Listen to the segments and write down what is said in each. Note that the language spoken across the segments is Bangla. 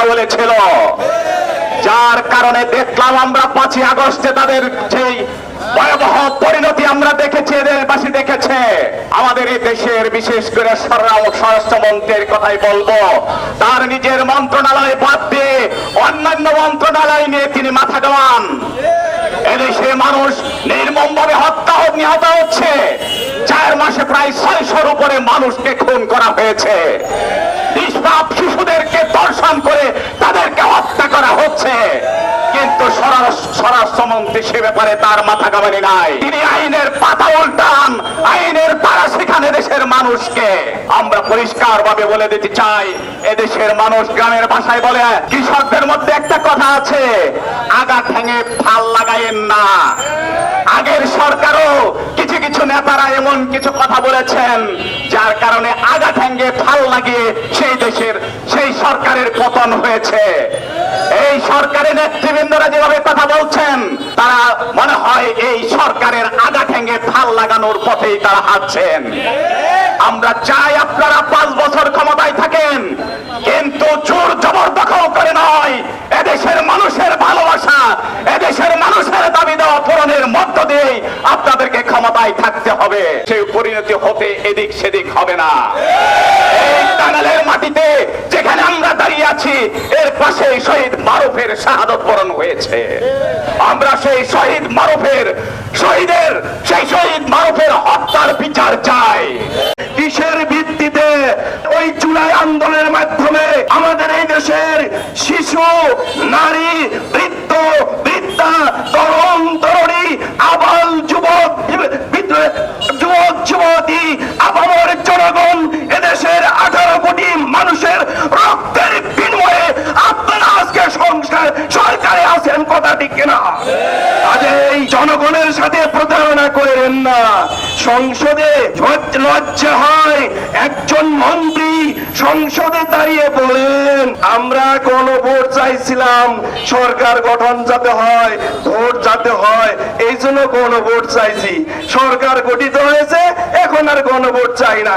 বলেছিল, যার কারণে দেখলাম আমরা 5ই আগস্টে তাদের সেই ভয়াবহ পরিণতি আমরা দেখেছি, দেশবাসী দেখেছে। আমাদের এই দেশের বিশেষ করে স্বরাষ্ট্রমন্ত্রীর কথাই বলবো, তার নিজের মন্ত্রণালয় বাদ দিয়ে অন্যান্য মন্ত্রণালয় নিয়ে তিনি মাথা ঘামান। এদেশে মানুষ নির্মমভাবে হত্যা নিহত হচ্ছে। 4 মাসে প্রায় 600-র উপরে মানুষকে খুন করা হয়েছে। নিষ্পাপ শিশুদেরকে ধর্ষণ করে তাদেরকে হত্যা করা হচ্ছে, কিন্তু স্বরাষ্ট্রমন্ত্রী সে ব্যাপারে তার মাথা ঘামানি নাই। তিনি আইনের পাতা উল্টান, আইনের তারা সেখানে দেশের মানুষকে। আমরা পরিষ্কার ভাবে বলে দিতে চাই, এদেশের মানুষ গ্রামের ভাষায় বলে, কৃষকদের মধ্যে একটা কথা আছে, আগা ঠ্যাঙে ফাল লাগাইয়েন না। আগের সরকারও কিছু কিছু নেতারা এমন কিছু কথা বলেছেন, যার কারণে আগা ঠ্যাঙে ফাল লাগিয়ে সেই সরকারের পতন হয়েছে। এই সরকারের নেতৃবৃন্দরা যেভাবে কথা বলছেন, তারা মনে হয় এই সরকারের আগা ঠ্যাঙে ফাল লাগানোর পথেই তারা হাঁটছেন। আমরা চাই আপনারা 5 বছর ক্ষমতায় থাকেন, কিন্তু জোর জবরদখল করে নয়। এদেশের মানুষের ভালোবাসা, এদেশের মানুষের দাবি দেওয়া পূরণের মধ্য দিয়ে আপনাদেরকে ক্ষমতায় থাকতে হবে। সেই পরিণতি হতে এদিক সেদিক হবে না। এই টাঙ্গাইলের মাটিতে যেখানে আমরা দাঁড়িয়ে আছি, এর পাশে শহীদ মারুফের শাহাদত বরণ হয়েছে। আমরা সেই শহীদ মারুফের হত্যার বিচার চাই। কিসের ভিত্তিতে? ওই জুলাই আন্দোলনের মাধ্যমে আমাদের এই দেশের শিশু, নারী, বৃদ্ধ, বৃদ্ধা, তরুণ, তরুণী, আবাল, যুবক, যুবতী, আপামর জনগণ, এদেশের 18 কোটি মানুষের রক্তের বিনিময়ে আপনারা আজকে সরকারে আছেন, কথা ঠিক কিনা? আজ এই জনগণের সাথে প্রতারণা করেন না। সংসদে লজ্জা হয়, একজন মন্ত্রী সংসদে দাঁড়িয়ে বলেন, আমরা গণভোট চাইছিলাম, সরকার গঠন যাতে হয়, ভোট যাতে হয়, এই জন্য গণভোট চাইছি। সরকার গঠিত হয়েছে, এখন আর গণভোট চাই না।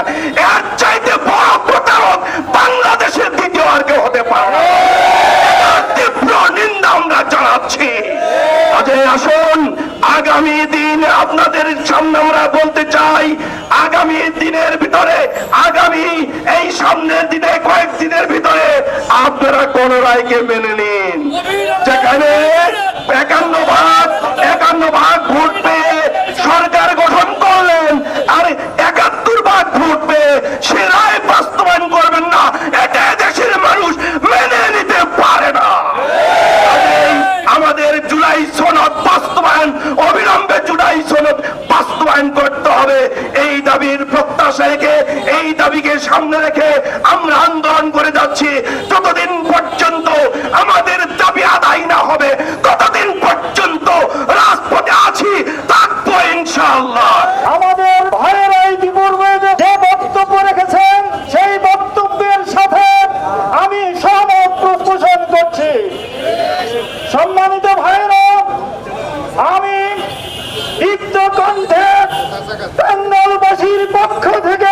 এর চাইতে বড় প্রতারক বাংলাদেশের দ্বিতীয় আর কেউ হতে পারে না। তীব্র নিন্দা আমরা জানাচ্ছি। আসুন, আগামী দিন আপনাদের সামনে আমরা বলতে চাই, আগামী দিনের ভিতরে, আগামী এই সামনের দিনে কয়েকদিনের ভিতরে আপনারা কোন রায়কে মেনে নিন। যেখানে 51 ভাগ ভোট পেয়ে সরকার গঠন করলেন, আর 71 ভাগ ভোট পেয়ে সে রায় বাস্তবায়ন করবেন না, এটা দেশের মানুষ মেনে নিতে পারে না। আমাদের জুলাই সনদ বাস্তবায়ন, অবিলম্বে জুলাই সনদ বাস্তবায়ন করতে হবে। এই দাবির প্রত্যাশা রেখে, এই দাবিকে সামনে রেখে আমরা আন্দোলন করে যাচ্ছি। যতদিন পর্যন্ত আমাদের দাবি আদায় না হবে, ততদিন পর্যন্ত রাজপথে আছি, থাকবো ইনশাআল্লাহ। আমাদের ভাইয়েরা ইতিপূর্বে যে বক্তব্য রেখেছেন, সেই বক্তব্যের সাথে আমি সহমত পোষণ করছি। সম্মানিত ভাইয়েরা, আমি দীপ্ত কণ্ঠে টাঙ্গাইলবাসীর পক্ষ থেকে